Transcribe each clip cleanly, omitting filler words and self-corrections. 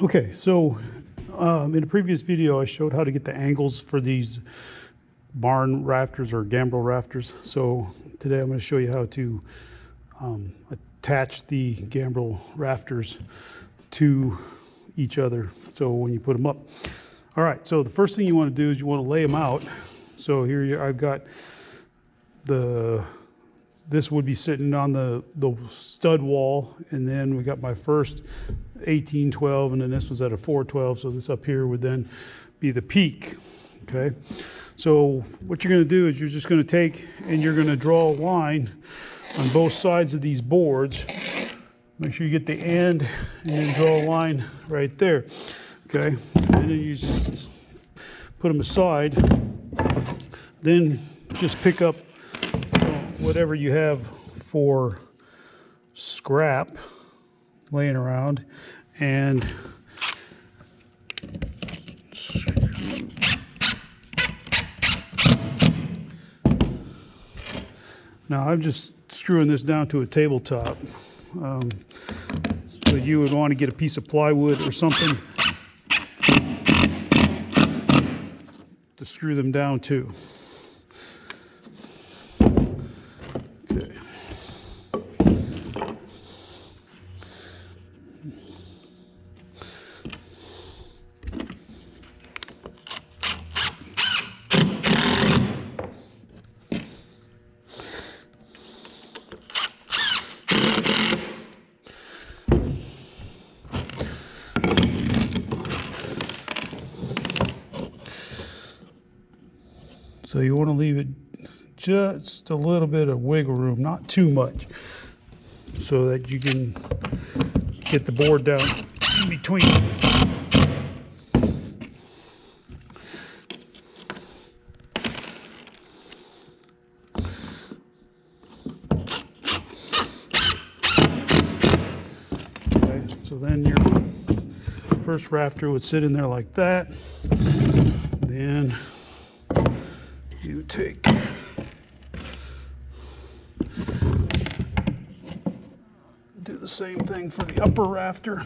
Okay, so in a previous video I showed how to get the angles for these barn rafters or gambrel rafters. So today I'm going to show you how to attach the gambrel rafters to each other, so when you put them up. All right, so the first thing you want to do is you want to lay them out. So here I've got this would be sitting on the stud wall, and then we got my first 1812, and then this was at a 412, so this up here would then be the peak. Okay, so what you're going to do is you're just going to take and you're going to draw a line on both sides of these boards. Make sure you get the end and then draw a line right there. Okay, and then you just put them aside. Then just pick up whatever you have for scrap laying around and now I'm just screwing this down to a tabletop. So you would want to get a piece of plywood or something to screw them down to. Okay. So you want to leave it just a little bit of wiggle room, not too much, so that you can get the board down in between. Okay, so then your first rafter would sit in there like that. Then you take do the same thing for the upper rafter.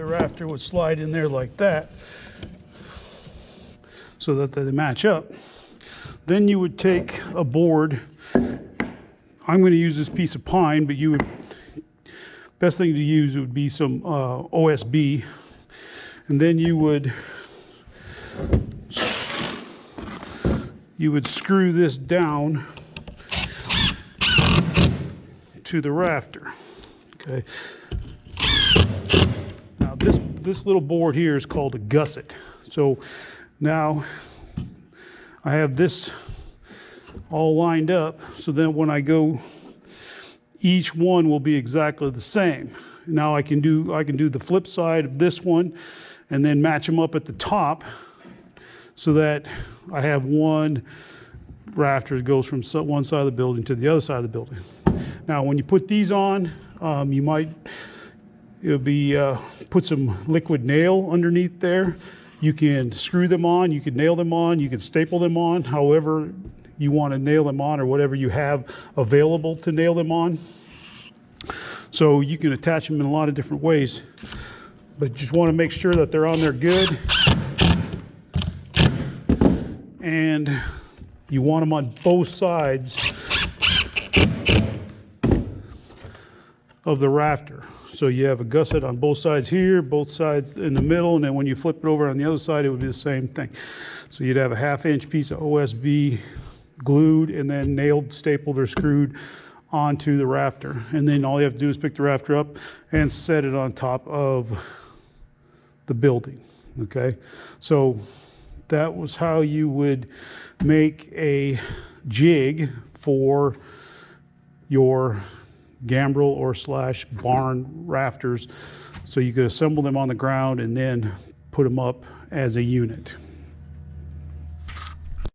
Rafter would slide in there like that so that they match up. Then you would take a board. I'm going to use this piece of pine, but best thing to use would be some OSB, and then you would screw this down to the rafter. Okay. This little board here is called a gusset. So now I have this all lined up, so then when I go, each one will be exactly the same. Now I can do the flip side of this one and then match them up at the top so that I have one rafter that goes from one side of the building to the other side of the building. Now when you put these on, you might put some liquid nail underneath there. You can screw them on, you can nail them on, you can staple them on, however you want to nail them on, or whatever you have available to nail them on. So you can attach them in a lot of different ways, but just want to make sure that they're on there good. And you want them on both sides of the rafter. So you have a gusset on both sides here, both sides in the middle, and then when you flip it over on the other side, it would be the same thing. So you'd have a 1/2-inch piece of OSB glued and then nailed, stapled, or screwed onto the rafter. And then all you have to do is pick the rafter up and set it on top of the building, okay? So that was how you would make a jig for your gambrel or slash barn rafters, so you could assemble them on the ground and then put them up as a unit.